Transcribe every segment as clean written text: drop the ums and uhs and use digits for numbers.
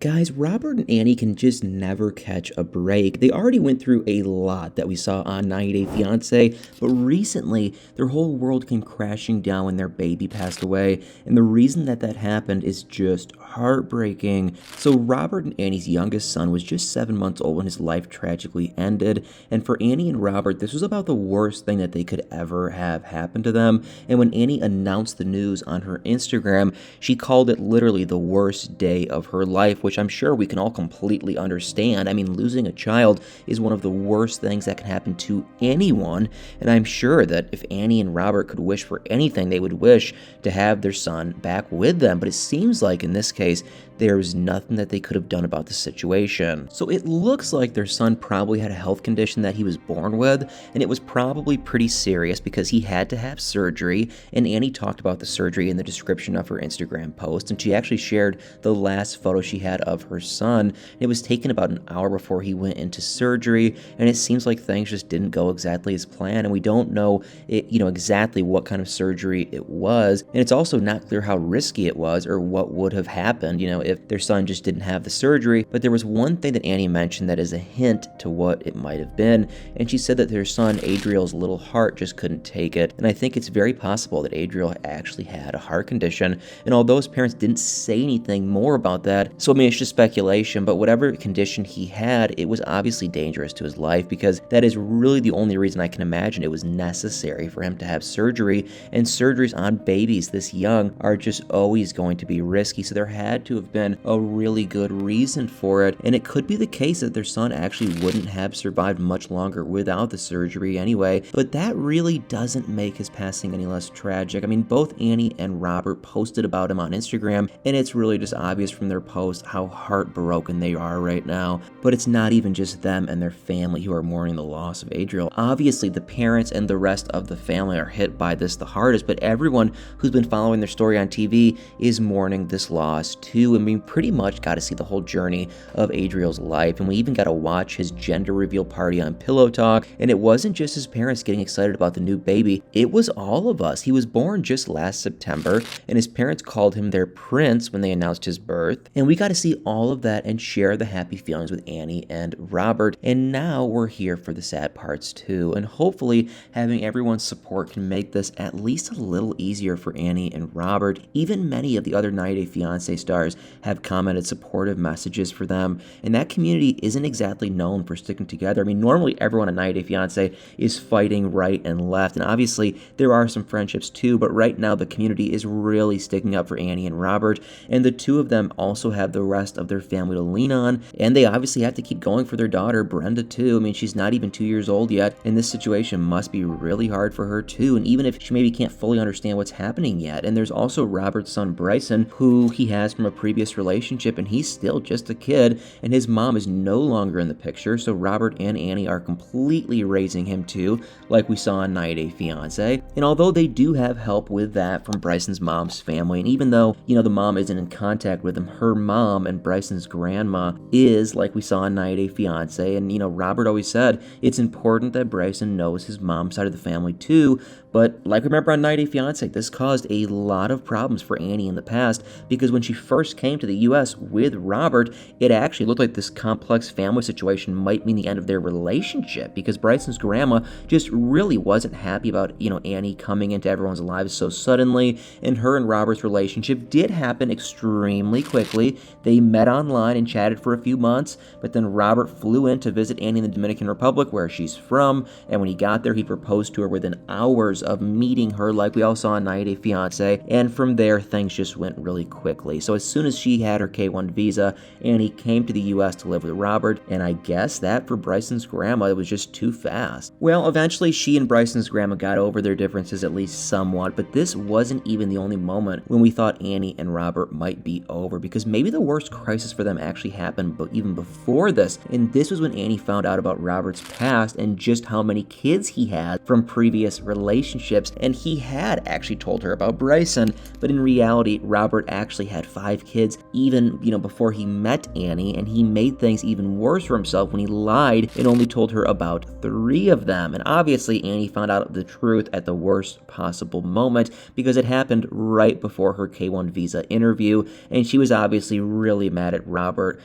Guys, Robert and Annie can just never catch a break. They already went through a lot that we saw on 90 Day Fiance, but recently their whole world came crashing down when their baby passed away, and the reason that happened is just heartbreaking. So Robert and Annie's youngest son was just 7 months old when his life tragically ended, and for Annie and Robert, this was about the worst thing that they could ever have happen to them. And when Annie announced the news on her Instagram, she called it literally the worst day of her life, which I'm sure we can all completely understand. I mean, losing a child is one of the worst things that can happen to anyone, and I'm sure that if Annie and Robert could wish for anything, they would wish to have their son back with them. But it seems like in this case, there was nothing that they could have done about the situation. So it looks like their son probably had a health condition that he was born with, and it was probably pretty serious because he had to have surgery, and Annie talked about the surgery in the description of her Instagram post, and she actually shared the last photo she had of her son. It was taken about an hour before he went into surgery, and it seems like things just didn't go exactly as planned, and we don't know exactly what kind of surgery it was, and it's also not clear how risky it was or what would have happened, if their son just didn't have the surgery. But there was one thing that Annie mentioned that is a hint to what it might have been, and she said that their son Adriel's little heart just couldn't take it, and I think it's very possible that Adriel actually had a heart condition, and although his parents didn't say anything more about that, so I mean it's just speculation, but whatever condition he had, it was obviously dangerous to his life, because that is really the only reason I can imagine it was necessary for him to have surgery, and surgeries on babies this young are just always going to be risky, so there had to have been a really good reason for it, and it could be the case that their son actually wouldn't have survived much longer without the surgery anyway, but that really doesn't make his passing any less tragic. I mean, both Annie and Robert posted about him on Instagram, and it's really just obvious from their post how heartbroken they are right now. But it's not even just them and their family who are mourning the loss of Adriel. Obviously, the parents and the rest of the family are hit by this the hardest, but everyone who's been following their story on TV is mourning this loss too, and we pretty much got to see the whole journey of Adriel's life, and we even got to watch his gender reveal party on Pillow Talk, and it wasn't just his parents getting excited about the new baby, it was all of us. He was born just last September, and his parents called him their prince when they announced his birth, and we got to see all of that and share the happy feelings with Annie and Robert, and now we're here for the sad parts too, and hopefully having everyone's support can make this at least a little easier for Annie and Robert. Even many of the other 90 Day Fiance stars have commented supportive messages for them, and that community isn't exactly known for sticking together. I mean, normally everyone on 90 Day Fiance is fighting right and left, and obviously there are some friendships too, but right now the community is really sticking up for Annie and Robert, and the two of them also have the rest of their family to lean on, and they obviously have to keep going for their daughter, Brenda, too. I mean, she's not even 2 years old yet, and this situation must be really hard for her too, and even if she maybe can't fully understand what's happening yet. And there's also Robert's son, Bryson, who he has from a previous relationship, and he's still just a kid, and his mom is no longer in the picture, so Robert and Annie are completely raising him too, like we saw on 90 Day Fiance. And although they do have help with that from Bryson's mom's family, and even though, the mom isn't in contact with him, her mom and Bryson's grandma is, like we saw on 90 Day Fiance, and Robert always said it's important that Bryson knows his mom's side of the family too. But like we remember on 90 Day Fiance, this caused a lot of problems for Annie in the past, because when she first came to the US with Robert, it actually looked like this complex family situation might mean the end of their relationship, because Bryson's grandma just really wasn't happy about, Annie coming into everyone's lives so suddenly, and her and Robert's relationship did happen extremely quickly. They met online and chatted for a few months, but then Robert flew in to visit Annie in the Dominican Republic, where she's from, and when he got there, he proposed to her within hours of meeting her, like we all saw on 90 Day Fiance, and from there, things just went really quickly. So as soon as she had her K-1 visa, Annie came to the US to live with Robert, and I guess that for Bryson's grandma, it was just too fast. Well, eventually she and Bryson's grandma got over their differences at least somewhat, but this wasn't even the only moment when we thought Annie and Robert might be over, because maybe the worst crisis for them actually happened even before this, and this was when Annie found out about Robert's past and just how many kids he had from previous relationships, and he had actually told her about Bryson, but in reality, Robert actually had 5 kids kids, even, before he met Anny, and he made things even worse for himself when he lied and only told her about 3 of them. And obviously, Anny found out the truth at the worst possible moment because it happened right before her K-1 visa interview, and she was obviously really mad at Robert,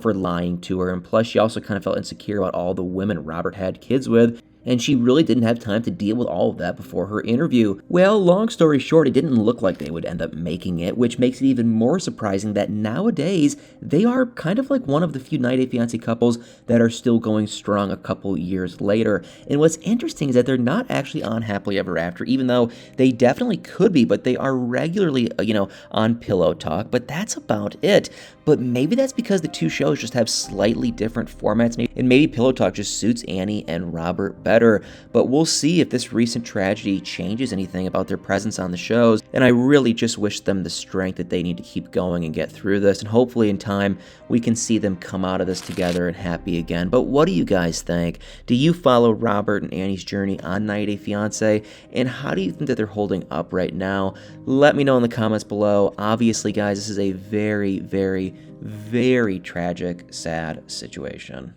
for lying to her. And plus, she also kind of felt insecure about all the women Robert had kids with, and she really didn't have time to deal with all of that before her interview. Well, long story short, it didn't look like they would end up making it, which makes it even more surprising that nowadays they are kind of like one of the few 90 Day Fiancé couples that are still going strong a couple years later. And what's interesting is that they're not actually on Happily Ever After, even though they definitely could be, but they are regularly, on Pillow Talk, but that's about it. But maybe that's because the two shows just have slightly different formats, and maybe Pillow Talk just suits Anny and Robert better. But we'll see if this recent tragedy changes anything about their presence on the shows, and I really just wish them the strength that they need to keep going and get through this, and hopefully in time we can see them come out of this together and happy again. But what do you guys think? Do you follow Robert and Anny's journey on 90 Day Fiancé, and how do you think that they're holding up right now? Let me know in the comments below. Obviously, guys, this is a very, very, very tragic, sad situation.